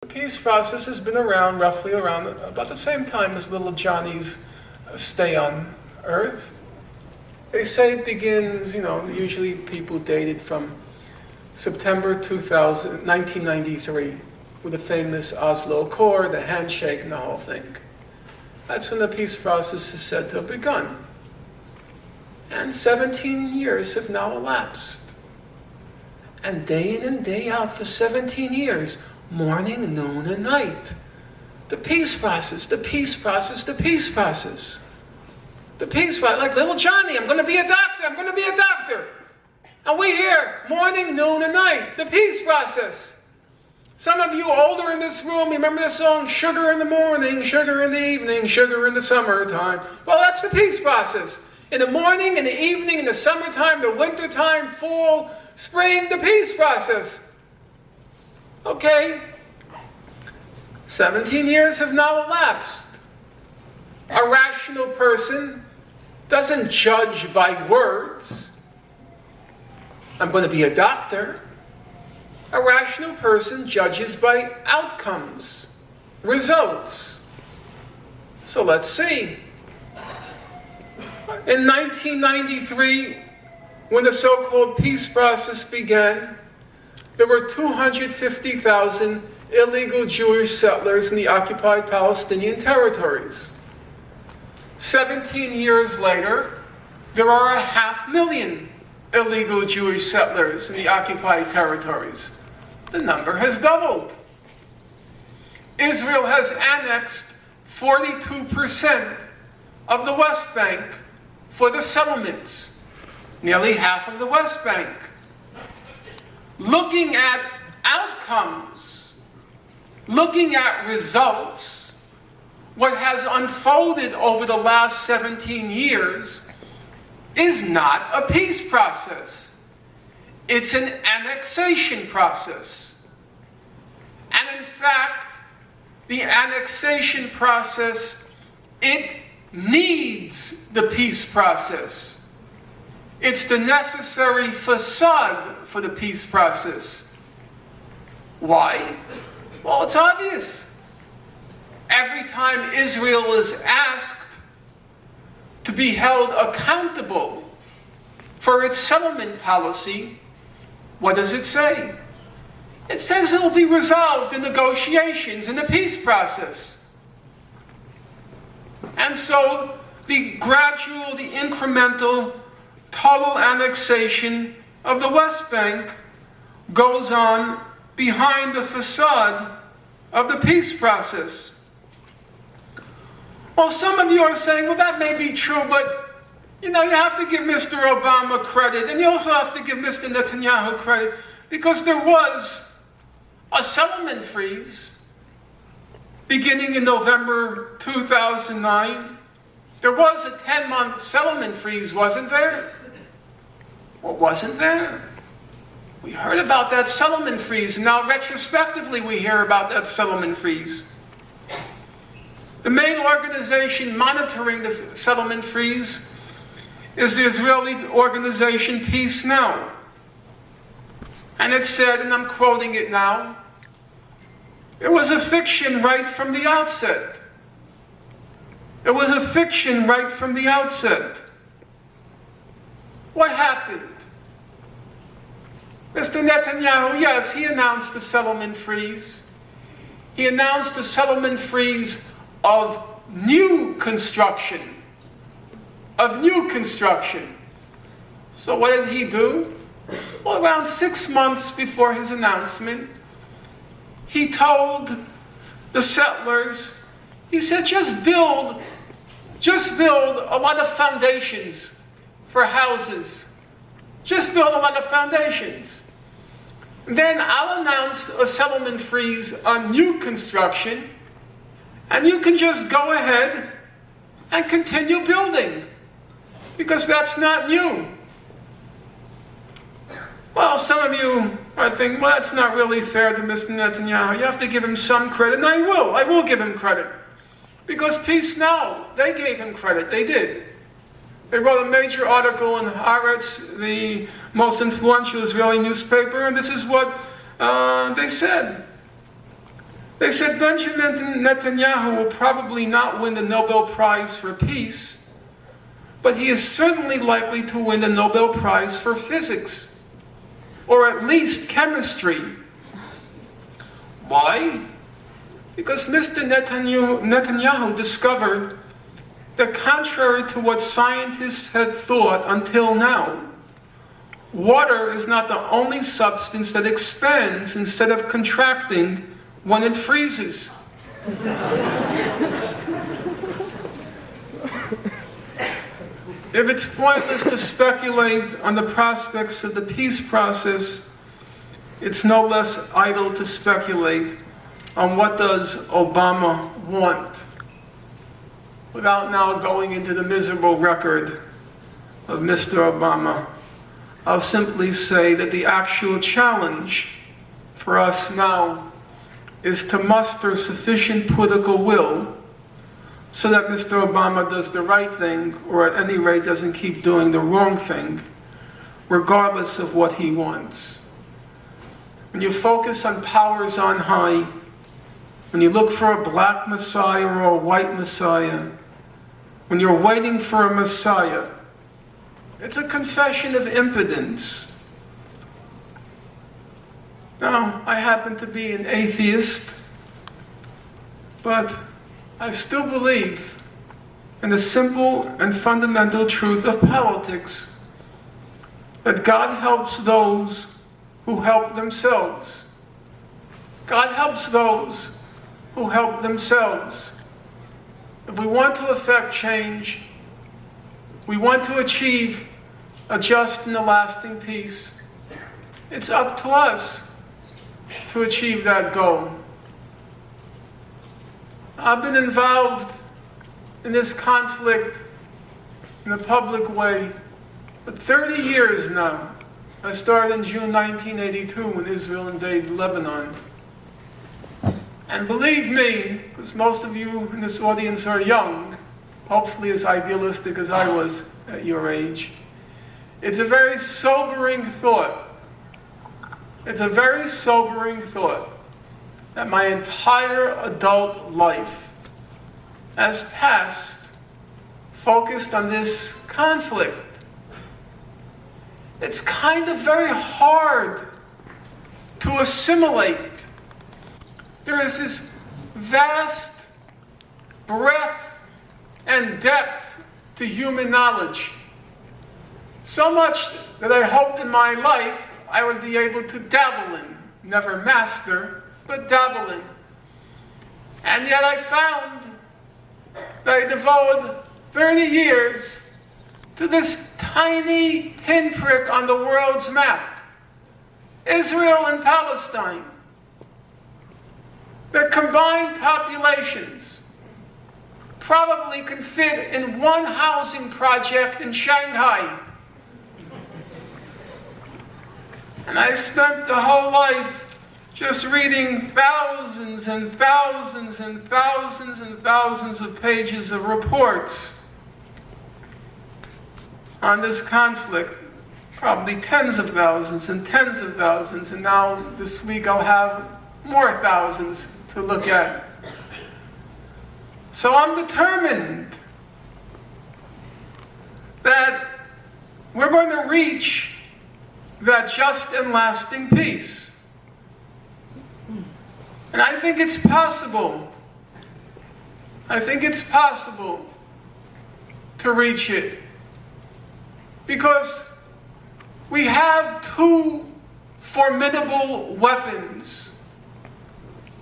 The peace process has been around roughly around about the same time as little Johnny's stay on Earth. They say it begins, usually people dated from September 1993, with the famous Oslo Accord, the handshake, and the whole thing. That's when the peace process is said to have begun. And 17 years have now elapsed. And day in and day out for 17 years, morning, noon, and night. The peace process, the peace process, the peace process. The peace process, like little Johnny, I'm going to be a doctor, I'm going to be a doctor. And we hear morning, noon, and night, the peace process. Some of you older in this room, remember the song, Sugar in the Morning, Sugar in the Evening, Sugar in the Summertime. Well, that's the peace process. In the morning, in the evening, in the summertime, the wintertime, fall, spring, the peace process. Okay, 17 years have now elapsed. A rational person doesn't judge by words. I'm going to be a doctor. A rational person judges by outcomes, results. So let's see. In 1993, when the so-called peace process began, there were 250,000 illegal Jewish settlers in the occupied Palestinian territories. 17 years later, there are 500,000 illegal Jewish settlers in the occupied territories. The number has doubled. Israel has annexed 42% of the West Bank for the settlements, nearly half of the West Bank. Looking at outcomes, looking at results, what has unfolded over the last 17 years is not a peace process. It's an annexation process. And in fact, the annexation process, it needs the peace process. It's the necessary facade for the peace process. Why? Well, it's obvious. Every time Israel is asked to be held accountable for its settlement policy, what does it say? It says it will be resolved in negotiations in the peace process. And so the gradual, the incremental, total annexation of the West Bank goes on behind the facade of the peace process. Well, some of you are saying, well, that may be true, but you have to give Mr. Obama credit, and you also have to give Mr. Netanyahu credit, because there was a settlement freeze beginning in November 2009. There was a 10-month settlement freeze, wasn't there? Well, wasn't there? We heard about that settlement freeze, and now retrospectively we hear about that settlement freeze. The main organization monitoring the settlement freeze is the Israeli organization Peace Now. And it said, and I'm quoting it now, it was a fiction right from the outset. It was a fiction right from the outset. What happened? Mr. Netanyahu, yes, he announced a settlement freeze. He announced a settlement freeze of new construction. So what did he do? Well, around 6 months before his announcement, he told the settlers, he said, just build a lot of foundations for houses. Just build a lot of foundations. Then I'll announce a settlement freeze on new construction, and you can just go ahead and continue building, because that's not new. Well, some of you are thinking, well, that's not really fair to Mr. Netanyahu. You have to give him some credit, and I will give him credit. Because Peace Now, they gave him credit, they did. They wrote a major article in Haaretz, the most influential Israeli newspaper, and this is what they said. They said Benjamin Netanyahu will probably not win the Nobel Prize for Peace, but he is certainly likely to win the Nobel Prize for Physics, or at least chemistry. Why? Because Mr. Netanyahu discovered that contrary to what scientists had thought until now, water is not the only substance that expands instead of contracting when it freezes. If it's pointless to speculate on the prospects of the peace process, it's no less idle to speculate on what does Obama want, without now going into the miserable record of Mr. Obama. I'll simply say that the actual challenge for us now is to muster sufficient political will so that Mr. Obama does the right thing, or at any rate doesn't keep doing the wrong thing, regardless of what he wants. When you focus on powers on high, when you look for a black Messiah or a white Messiah, when you're waiting for a Messiah, it's a confession of impotence. Now, I happen to be an atheist, but I still believe in the simple and fundamental truth of politics, that God helps those who help themselves. God helps those who help themselves. If we want to effect change, we want to achieve a just and a lasting peace, it's up to us to achieve that goal. I've been involved in this conflict in a public way for 30 years now. I started in June 1982 when Israel invaded Lebanon. And believe me, because most of you in this audience are young, hopefully as idealistic as I was at your age, it's a very sobering thought. It's a very sobering thought that my entire adult life has passed focused on this conflict. It's kind of very hard to assimilate. There is this vast breadth and depth to human knowledge. So much that I hoped in my life I would be able to dabble in. Never master, but dabble in. And yet I found that I devoted 30 years to this tiny pinprick on the world's map, Israel and Palestine. Their combined populations probably can fit in one housing project in Shanghai. And I spent the whole life just reading thousands and thousands and thousands and thousands of pages of reports on this conflict, probably tens of thousands, and now this week I'll have more thousands to look at. So I'm determined that we're going to reach that just and lasting peace. And I think it's possible. I think it's possible to reach it. Because we have two formidable weapons.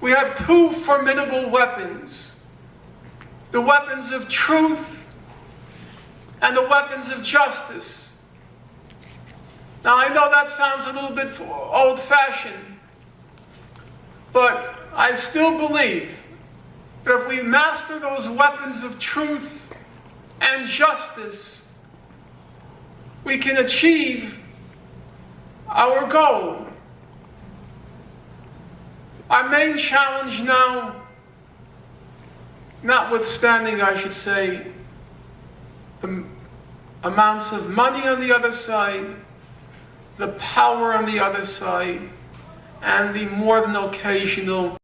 We have two formidable weapons. The weapons of truth and the weapons of justice. Now, I know that sounds a little bit old-fashioned, but I still believe that if we master those weapons of truth and justice, we can achieve our goal. Our main challenge now, notwithstanding, I should say, the amounts of money on the other side, the power on the other side, and the more than occasional